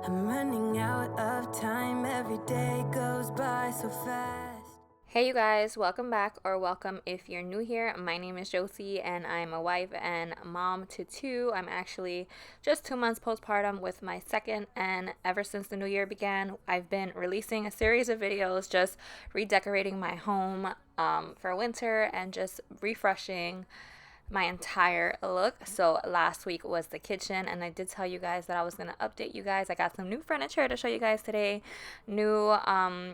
I'm running out of time, every day goes by so fast. Hey you guys, welcome back, or welcome if you're new here. My name is Josie and I'm a wife and mom to two. I'm actually just 2 months postpartum with my second, and ever since the new year began, I've been releasing a series of videos just redecorating my home for winter and just refreshing my entire look. So last week was the kitchen, and I did tell you guys that I was going to update you guys. I got some new furniture to show you guys today, new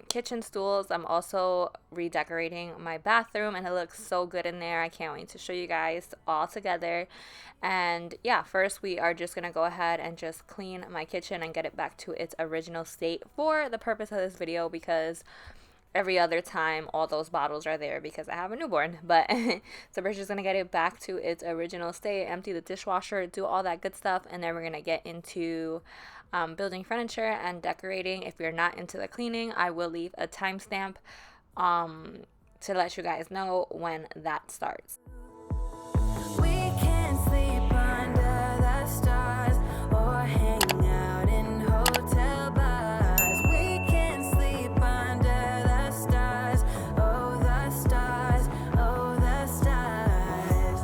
kitchen stools. I'm also redecorating my bathroom, and it looks so good in there. I can't wait to show you guys all together. And yeah, first we are just going to go ahead and just clean my kitchen and get it back to its original state for the purpose of this video, because every other time all those bottles are there because I have a newborn. But so we're just gonna get it back to its original state, empty the dishwasher, do all that good stuff, and then we're gonna get into building furniture and decorating. If you're not into the cleaning, I will leave a timestamp to let you guys know when that starts. We can sleep under the stars or hang out in hotel bars. We can sleep under the stars, oh the stars, oh the stars.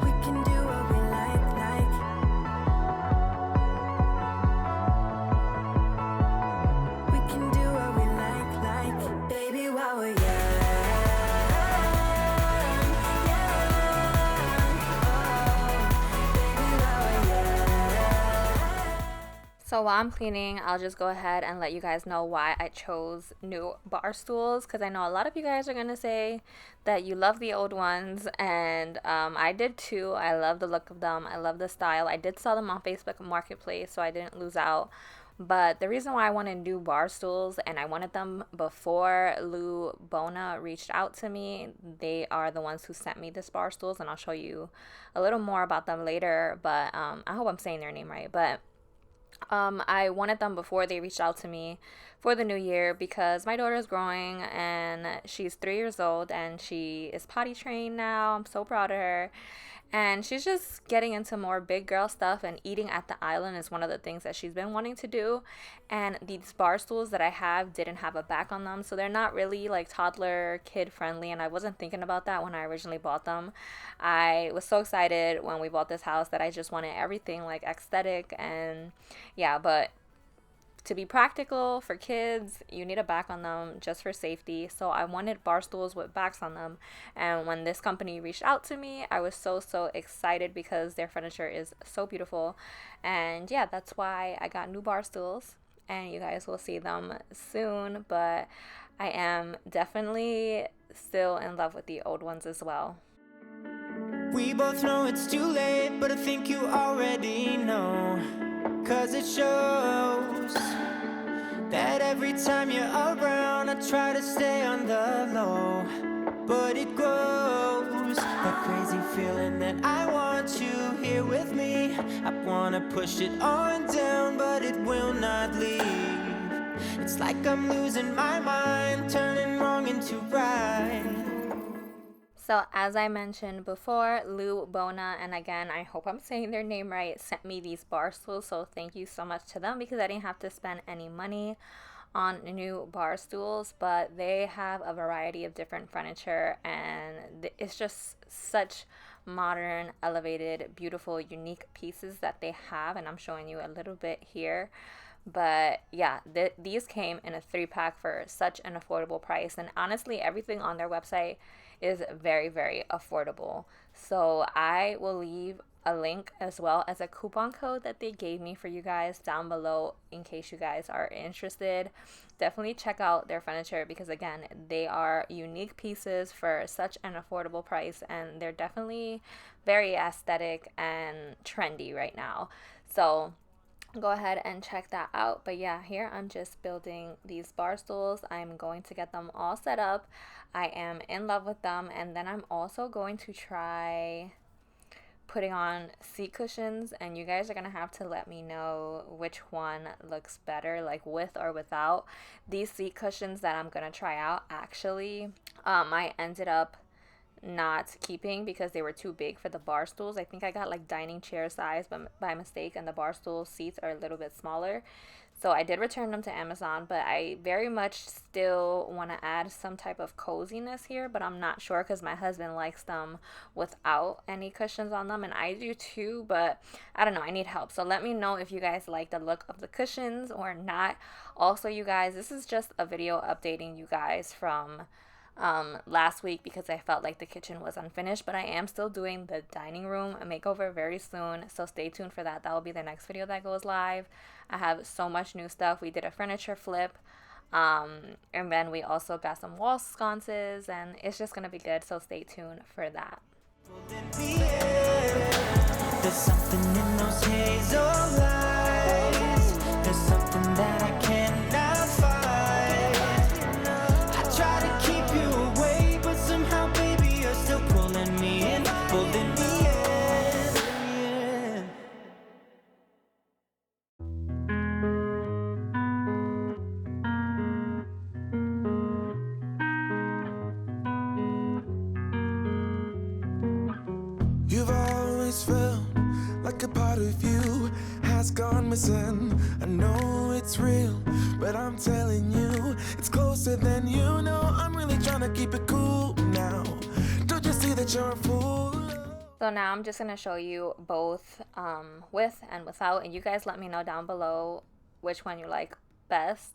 We can do what we like. We can do what we like, baby, while we're young. So while I'm cleaning, I'll just go ahead and let you guys know why I chose new bar stools, because I know a lot of you guys are going to say that you love the old ones, and I did too. I love the look of them. I love the style. I did sell them on Facebook Marketplace, so I didn't lose out. But the reason why I wanted new bar stools, and I wanted them before Lou Bona reached out to me, they are the ones who sent me this bar stools, and I'll show you a little more about them later. But I hope I'm saying their name right. But I wanted them before they reached out to me for the new year, because my daughter is growing and she's 3 years old and she is potty trained now. I'm so proud of her. And she's just getting into more big girl stuff, and eating at the island is one of the things that she's been wanting to do. And these bar stools that I have didn't have a back on them, so they're not really like toddler kid friendly, and I wasn't thinking about that when I originally bought them. I was so excited when we bought this house that I just wanted everything like aesthetic, and yeah, but to be practical for kids, you need a back on them just for safety. So I wanted bar stools with backs on them. And when this company reached out to me, I was so excited because their furniture is so beautiful. And yeah, that's why I got new bar stools. And you guys will see them soon. But I am definitely still in love with the old ones as well. We both know it's too late, but I think you already know. 'Cause it shows that every time you're around, I try to stay on the low, but it grows, that crazy feeling that I want you here with me. I wanna push it on down, but it will not leave. It's like I'm losing my mind, turning wrong into right. So as I mentioned before, Lou Bona, and again, I hope I'm saying their name right, sent me these bar stools. So thank you so much to them, because I didn't have to spend any money on new bar stools. But they have a variety of different furniture, and it's just such modern, elevated, beautiful, unique pieces that they have. And I'm showing you a little bit here. But yeah, these came in a 3-pack for such an affordable price. And honestly, everything on their website is very affordable. So I will leave a link as well as a coupon code that they gave me for you guys down below in case you guys are interested. Definitely check out their furniture, because again, they are unique pieces for such an affordable price, and they're definitely very aesthetic and trendy right now. So go ahead and check that out. But yeah, here I'm just building these bar stools. I'm going to get them all set up. I am in love with them, and then I'm also going to try putting on seat cushions, and you guys are gonna have to let me know which one looks better, like with or without. These seat cushions that I'm gonna try out, actually I ended up not keeping because they were too big for the bar stools. I think I got like dining chair size by mistake, and the bar stool seats are a little bit smaller. So I did return them to Amazon, but I very much still want to add some type of coziness here, but I'm not sure because my husband likes them without any cushions on them, and I do too, but I don't know, I need help. So let me know if you guys like the look of the cushions or not. Also, you guys, this is just a video updating you guys from last week because I felt like the kitchen was unfinished, but I am still doing the dining room makeover very soon, so stay tuned for that. That will be the next video that goes live. I have so much new stuff. We did a furniture flip, and then we also got some wall sconces, and it's just gonna be good, so stay tuned for that. There's something in those hazel eyes. There's something that I cannot fight. I try to keep you away, but somehow, baby, you're still pulling me in, pulling me in. You've always felt like a part of you has gone missing. I know it's real, but I'm telling you, it's closer than you know. I'm really trying to keep it cool now. Don't you see that you're a fool? So now I'm just going to show you both with and without, and you guys let me know down below which one you like best.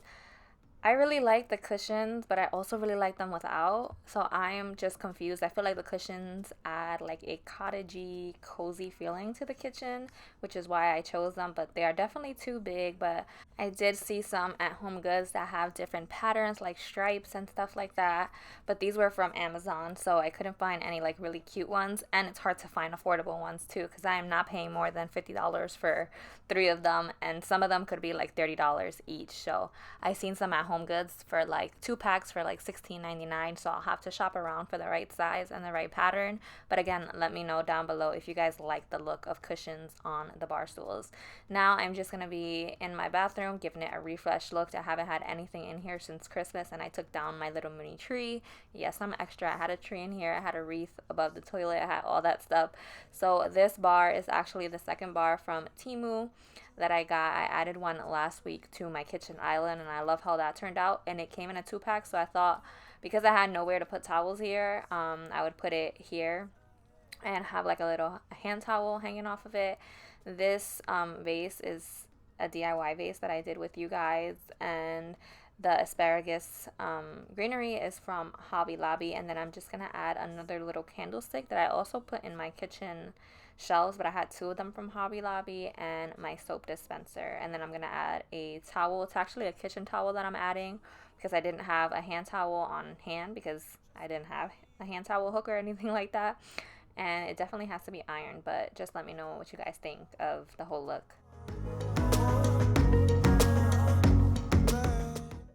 I really like the cushions, but I also really like them without, so I am just confused. I feel like the cushions add like a cottagey, cozy feeling to the kitchen, which is why I chose them, but they are definitely too big. But I did see some at Home Goods that have different patterns like stripes and stuff like that, but these were from Amazon, so I couldn't find any like really cute ones, and it's hard to find affordable ones too because I am not paying more than $50 for 3 of them, and some of them could be like $30 each. So I seen some at Home Goods for like 2 packs for like $16.99, so I'll have to shop around for the right size and the right pattern. But again, let me know down below if you guys like the look of cushions on the bar stools. Now I'm just gonna be in my bathroom giving it a refresh look. I haven't had anything in here since Christmas, and I took down my little mini tree. Yes, I'm extra. I had a tree in here, I had a wreath above the toilet, I had all that stuff. So this bar is actually the second bar from Temu that I got. I added one last week to my kitchen island, and I love how that turned out, and it came in a 2-pack, so I thought because I had nowhere to put towels here, I would put it here and have like a little hand towel hanging off of it. This vase is a DIY vase that I did with you guys, and the asparagus greenery is from Hobby Lobby. And then I'm just gonna add another little candlestick that I also put in my kitchen shelves, but I had 2 of them from Hobby Lobby, and my soap dispenser. And then I'm gonna add a towel. It's actually a kitchen towel that I'm adding because I didn't have a hand towel on hand because I didn't have a hand towel hook or anything like that, and it definitely has to be ironed. But just let me know what you guys think of the whole look.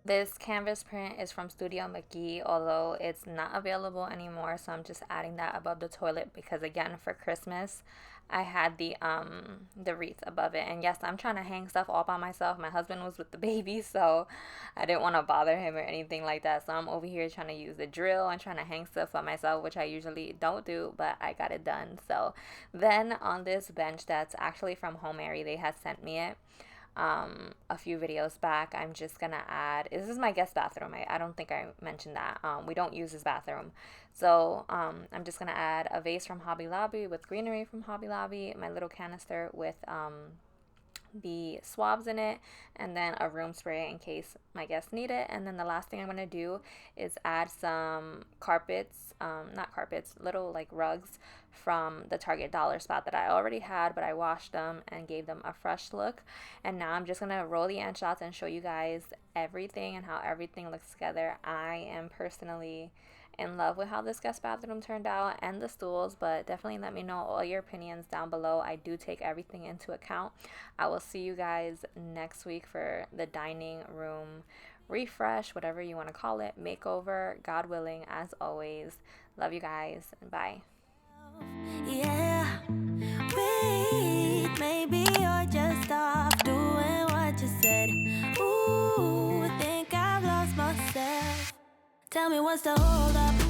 This canvas print is from Studio McGee, although it's not available anymore, so I'm just adding that above the toilet because, again, for Christmas I had the wreath above it. And yes, I'm trying to hang stuff all by myself. My husband was with the baby, so I didn't want to bother him or anything like that, so I'm over here trying to use the drill and trying to hang stuff by myself, which I usually don't do, but I got it done. So then on this bench that's actually from Home Airy, they had sent me it a few videos back. I'm just gonna add, this is my guest bathroom. I don't think I mentioned that. We don't use this bathroom, so I'm just gonna add a vase from Hobby Lobby with greenery from Hobby Lobby, my little canister with the swabs in it, and then a room spray in case my guests need it. And then the last thing I'm going to do is add some carpets, not carpets, little like rugs from the Target dollar spot that I already had, but I washed them and gave them a fresh look. And now I'm just going to roll the end shots and show you guys everything and how everything looks together. I am personally in love with how this guest bathroom turned out and the stools, but definitely let me know all your opinions down below. I do take everything into account. I will see you guys next week for the dining room refresh, whatever you want to call it, makeover, God willing, as always. Love you guys, and bye. Yeah, wait, maybe you're just stop doing what you said. Ooh, think I've lost myself. Tell me what's the hold up.